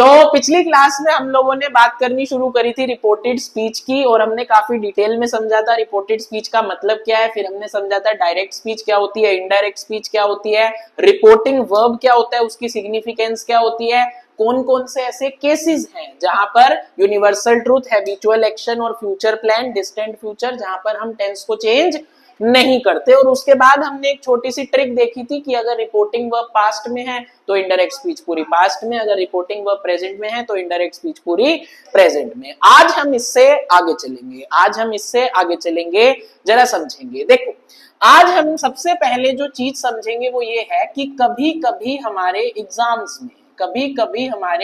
तो पिछली क्लास में हम लोगों ने बात करनी शुरू करी थी रिपोर्टेड स्पीच की, और हमने काफी डिटेल में समझा था रिपोर्टेड स्पीच का मतलब क्या है। फिर हमने समझा था डायरेक्ट स्पीच क्या होती है, इनडायरेक्ट स्पीच क्या होती है, रिपोर्टिंग वर्ब क्या होता है, उसकी सिग्निफिकेंस क्या होती है, कौन कौन से ऐसे केसेस हैं जहां पर यूनिवर्सल ट्रूथ, हैबिचुअल एक्शन और फ्यूचर प्लान, डिस्टेंट फ्यूचर, जहां पर हम टेंस को चेंज नहीं करते। और उसके बाद हमने एक छोटी सी ट्रिक देखी थी कि अगर रिपोर्टिंग वर्ब पास्ट में है तो इनडायरेक्ट स्पीच पूरी पास्ट में, अगर रिपोर्टिंग वर्ब प्रेजेंट में है तो इनडायरेक्ट स्पीच पूरी प्रेजेंट में। आज हम इससे आगे चलेंगे, जरा समझेंगे। देखो, आज हम सबसे पहले जो चीज समझेंगे वो ये है कि कभी कभी हमारे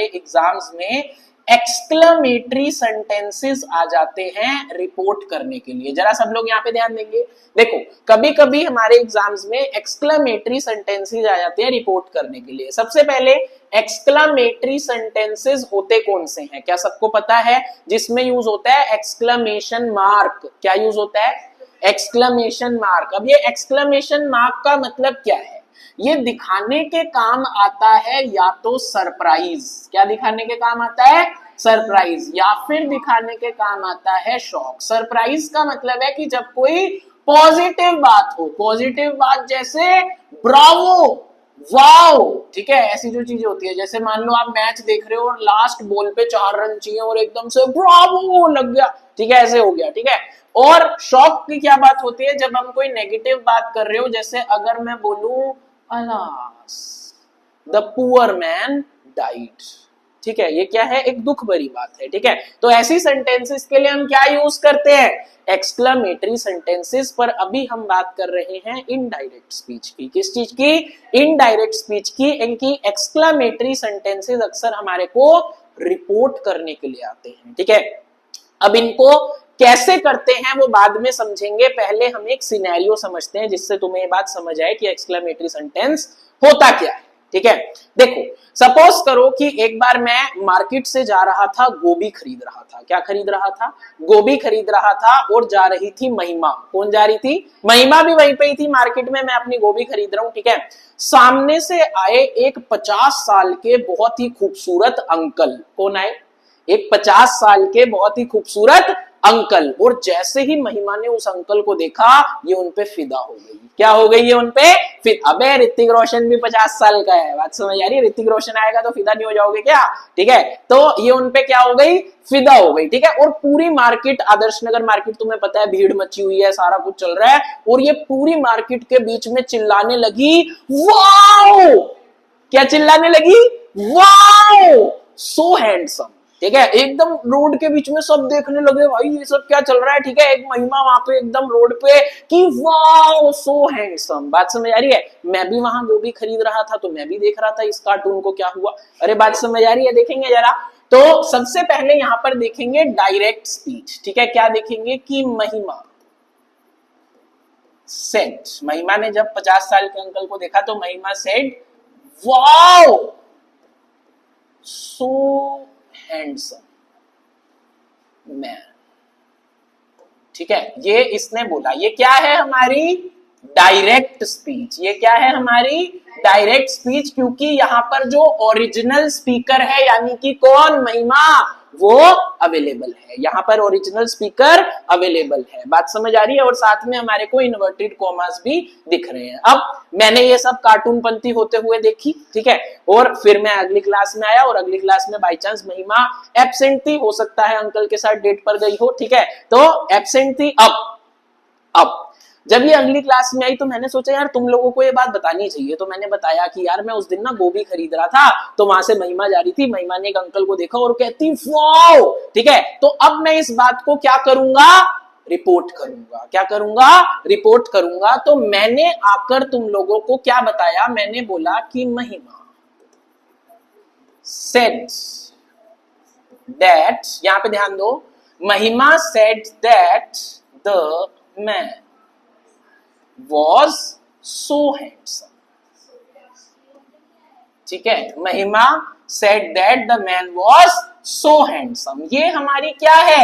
एग्जाम्स में एक्सक्लेमेटरी सेंटेंसेस आ जाते हैं रिपोर्ट करने के लिए। जरा सब लोग यहाँ पे ध्यान देंगे। देखो, कभी कभी हमारे एग्जाम्स में एक्सक्लेमेटरी सेंटेंसेस आ जाते हैं रिपोर्ट करने के लिए। सबसे पहले एक्सक्लेमेटरी सेंटेंसेस होते कौन से हैं, क्या सबको पता है? जिसमें यूज होता है एक्सक्लेमेशन मार्क। क्या यूज होता है? Exclamation mark. अब ये एक्सक्लेमेशन मार्क का मतलब क्या है? ये दिखाने के काम आता है या तो सरप्राइज, क्या दिखाने के काम आता है? सरप्राइज, या फिर दिखाने के काम आता है शॉक। सरप्राइज का मतलब है कि जब कोई पॉजिटिव बात हो, पॉजिटिव बात जैसे ब्रावो, वाओ, ठीक है, ऐसी जो चीजें होती है। जैसे मान लो आप मैच देख रहे हो और लास्ट बॉल पे 4 रन चाहिए और एकदम से ब्रावो लग गया, ठीक है, ऐसे हो गया, ठीक है। और शॉक की क्या बात होती है? जब हम कोई नेगेटिव बात कर रहे हो, जैसे अगर मैं बोलूं alas the poor man died, ठीक है, ये क्या है? एक दुख भरी बात है, ठीक है। तो ऐसी सेंटेंसेस के लिए हम क्या यूज करते हैं? Exclamatory sentences. पर अभी हम बात कर रहे हैं इनडायरेक्ट स्पीच की। किस चीज की? इनडायरेक्ट स्पीच की। इनकी एक्सक्लेमेटरी सेंटेंसेस अक्सर हमारे को रिपोर्ट करने के लिए आते हैं, ठीक है। अब इनको कैसे करते हैं वो बाद में समझेंगे, पहले हम एक सिनेरियो समझते हैं जिससे तुम्हें ये बात समझ आए कि एक्सक्लेमेटरी सेंटेंस होता क्या है, ठीक है। देखो, सपोज करो कि एक बार मैं मार्केट से जा रहा था, गोभी खरीद रहा था। क्या खरीद रहा था? गोभी खरीद रहा था, और जा रही थी महिमा। कौन जा रही थी? महिमा भी वहीं पे ही थी मार्केट में, मैं अपनी गोभी खरीद रहा हूं, ठीक है। सामने से आए एक 50 साल के बहुत ही खूबसूरत अंकल। कौन आए? एक 50 साल के बहुत ही खूबसूरत अंकल। और जैसे ही महिमा ने उस अंकल को देखा, ये उनपे फिदा हो गई। क्या हो गई? ये उनपे फिदा। अबे ऋतिक रोशन भी 50 साल का है, बात समझ आ रही है? ऋतिक रोशन आएगा तो फिदा नहीं हो जाओगे क्या? ठीक है, तो ये उनपे क्या हो गई? फिदा हो गई, ठीक है। और पूरी मार्केट, आदर्श नगर मार्केट तुम्हें पता है, भीड़ मची हुई है, सारा कुछ चल रहा है, और ये पूरी मार्केट के बीच में चिल्लाने लगी, वाओ! क्या चिल्लाने लगी? वाओ, सो हैंडसम, ठीक है। एकदम रोड के बीच में सब देखने लगे, भाई ये सब क्या चल रहा है, ठीक है। एक महिमा वहां पे एकदम रोड पे कि वाओ, सो हैंडसम। बात समझ आ रही है? मैं भी वहां गोभी खरीद रहा था तो मैं भी देख रहा था इस कार्टून को, क्या हुआ? अरे बात समझ आ रही है? देखेंगे जरा। तो सबसे पहले यहां पर देखेंगे डायरेक्ट स्पीच, ठीक है। क्या देखेंगे? कि महिमा सेड, महिमा ने जब 50 साल के अंकल को देखा तो महिमा सेड वाओ, सो हैंडसम मैन, ठीक है। ये इसने बोला। ये क्या है? हमारी डायरेक्ट स्पीच। ये क्या है? हमारी डायरेक्ट स्पीच। क्योंकि यहां पर जो ओरिजिनल स्पीकर है, यानी कि कौन? महिमा, वो अवेलेबल है। यहां पर ओरिजिनल स्पीकर अवेलेबल है। बात समझ आ रही है? और साथ में हमारे को इन्वर्टेड कॉमास भी दिख रहे हैं। अब मैंने ये सब कार्टून पंथी होते हुए देखी, ठीक है। और फिर मैं अगली क्लास में आया, और अगली क्लास में बाई चांस महिमा एब्सेंट थी, हो सकता है अंकल के साथ डेट पर गई हो, ठीक है, तो एब्सेंट थी। अब जब ये अगली क्लास में आई तो मैंने सोचा यार तुम लोगों को ये बात बतानी चाहिए। तो मैंने बताया कि यार मैं उस दिन ना गोभी खरीद रहा था, तो वहां से महिमा जा रही थी, महिमा ने एक अंकल को देखा और कहती वाओ, ठीक है। तो अब मैं इस बात को क्या करूंगा? रिपोर्ट करूंगा। क्या करूंगा? रिपोर्ट करूंगा। तो मैंने आकर तुम लोगों को क्या बताया? मैंने बोला कि महिमा सेड दैट, यहां पे ध्यान दो, महिमा said that the man was so handsome, ठीक है। महिमा said that the man was so handsome। ये हमारी क्या है?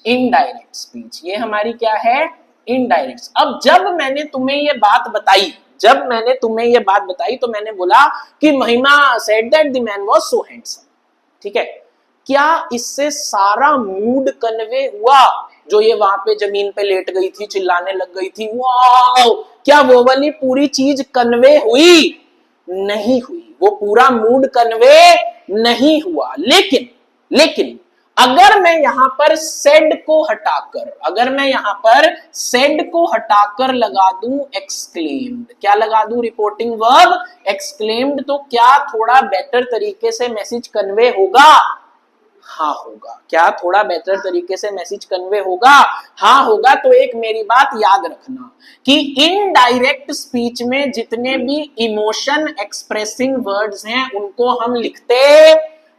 Indirect speech. ये हमारी क्या है? इनडायरेक्ट। अब जब मैंने तुम्हें ये बात बताई, तो मैंने बोला कि महिमा said that the man was so handsome, ठीक है, क्या इससे सारा मूड कन्वे हुआ? जो ये वहां पे जमीन पे लेट गई थी, चिल्लाने लग गई थी, वाह, क्या वो वाली पूरी चीज कन्वे हुई? नहीं हुई, वो पूरा मूड कन्वे नहीं हुआ। लेकिन लेकिन अगर मैं यहां पर सेड को हटाकर, अगर मैं यहां पर सेड को हटाकर लगा दूं एक्सक्लेम्ड, क्या लगा दूं? रिपोर्टिंग वर्ब एक्सक्लेम्ड, तो क्या थोड़ा बेटर तरीके से मैसेज कन्वे होगा? हाँ होगा। क्या थोड़ा बेटर तरीके से मैसेज कन्वे होगा? हाँ होगा। तो एक मेरी बात याद रखना कि इनडायरेक्ट स्पीच में जितने भी इमोशन एक्सप्रेसिंग वर्ड्स हैं उनको हम लिखते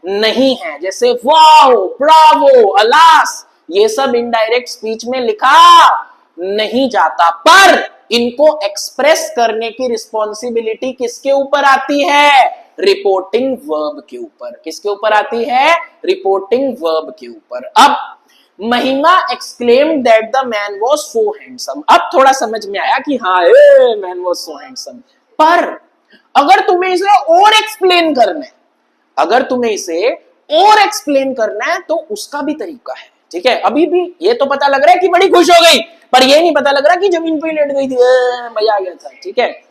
नहीं हैं। जैसे वाओ, ब्रावो, अलास, ये सब इनडायरेक्ट स्पीच में लिखा नहीं जाता, पर इनको एक्सप्रेस करने की रिस्पॉन्सिबिलिटी किसके ऊपर आती है? रिपोर्टिंग वर्ब के ऊपर। किसके ऊपर आती है? रिपोर्टिंग वर्ब के ऊपर। अब महिमा exclaimed that the man was so handsome. अब थोड़ा समझ में आया कि हाँ, मैन वाज सो हैंडसम। पर अगर तुम्हें इसे और एक्सप्लेन करना है, अगर तुम्हें इसे और एक्सप्लेन करना है तो उसका भी तरीका है। ठीक है, अभी भी ये तो पता लग रहा है कि बड़ी खुश हो गई, पर ये नहीं पता लग रहा कि जमीन पे लेट गई थी, मजा आ गया था। ठीक है,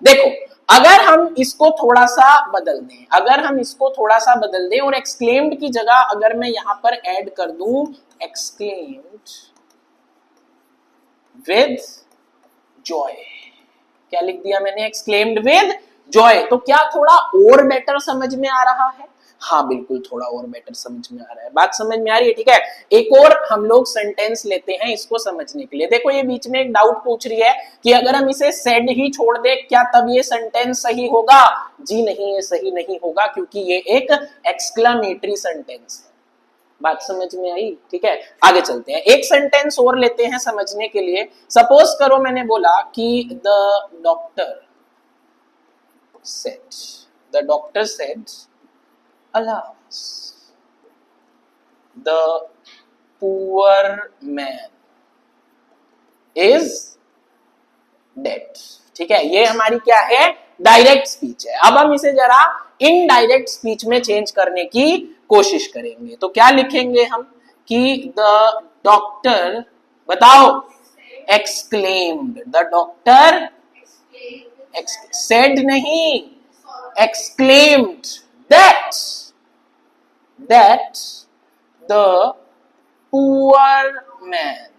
देखो, अगर हम इसको थोड़ा सा बदल दें, अगर हम इसको थोड़ा सा बदल दें और एक्सक्लेम्ड की जगह अगर मैं यहां पर ऐड कर दूं एक्सक्लेम्ड विद जॉय, क्या लिख दिया मैंने? एक्सक्लेम्ड विद जॉय, तो क्या थोड़ा और बेटर समझ में आ रहा है? हाँ बिल्कुल, थोड़ा और बेटर समझ में आ रहा है। बात समझ में आ रही है? ठीक है, एक और हम लोग सेंटेंस लेते हैं इसको समझने के लिए। देखो, ये बीच में एक डाउट पूछ रही है कि अगर हम इसे सेड ही छोड़ दे क्या तब ये सेंटेंस सही होगा? जी नहीं, ये सही नहीं होगा, क्योंकि ये एक एक्सक्लेमेटरी सेंटेंस है। बात समझ में आई? ठीक है, आगे चलते हैं। एक सेंटेंस और लेते हैं समझने के लिए। सपोज करो मैंने बोला कि the doctor said alas, the poor man is dead। ठीक है, ये हमारी क्या है? डायरेक्ट स्पीच है। अब हम इसे जरा इनडायरेक्ट स्पीच में चेंज करने की कोशिश करेंगे। तो क्या लिखेंगे हम कि द डॉक्टर, बताओ, एक्सक्लेम्ड, द डॉक्टर सेड नहीं, exclaimed that the poor man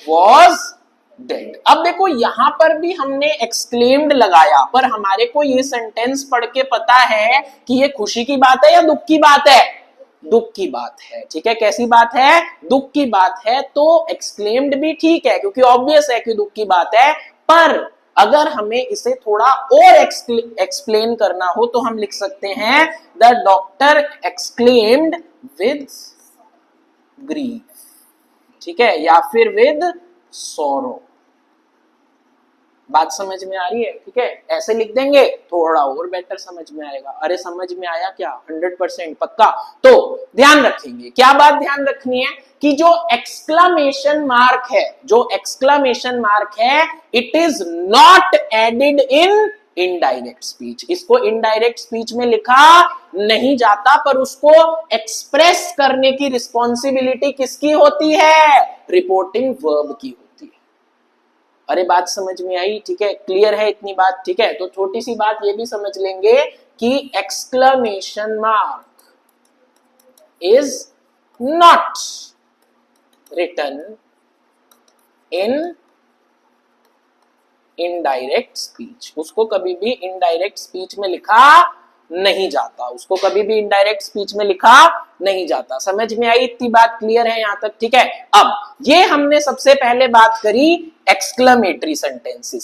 was dead। अब देखो, यहां पर भी हमने एक्सक्लेम्ड लगाया, पर हमारे को ये सेंटेंस पढ़ के पता है कि ये खुशी की बात है या दुख की बात है? दुख की बात है। ठीक है, कैसी बात है? दुख की बात है। तो एक्सक्लेम्ड भी ठीक है, क्योंकि ऑब्वियस है कि दुख की बात है, पर अगर हमें इसे थोड़ा और एक्सप्लेन करना हो तो हम लिख सकते हैं the doctor exclaimed with grief. ठीक है, या फिर विद सॉरो। बात समझ में आ रही है? ठीक है, ऐसे लिख देंगे, थोड़ा और बेटर समझ में आएगा। अरे समझ में आया क्या? 100% पक्का? तो ध्यान रखेंगे, क्या बात ध्यान रखनी है कि जो एक्सक्लेमेशन मार्क है, जो एक्सक्लेमेशन मार्क है, it is not added in indirect speech. इसको इनडायरेक्ट स्पीच में लिखा नहीं जाता, पर उसको एक्सप्रेस करने की रिस्पॉन्सिबिलिटी किसकी होती है? रिपोर्टिंग वर्ब की होती है। अरे बात समझ में आई? ठीक है, क्लियर है इतनी बात? ठीक है, तो छोटी सी बात ये भी समझ लेंगे कि exclamation mark is not written in indirect speech. उसको कभी भी इनडायरेक्ट स्पीच में लिखा नहीं जाता, उसको कभी भी इनडायरेक्ट स्पीच में लिखा नहीं जाता। समझ में आई इतनी बात? क्लियर है यहां तक? ठीक है, अब ये हमने सबसे पहले बात करी एक्सक्लेमेटरी सेंटेंसेस।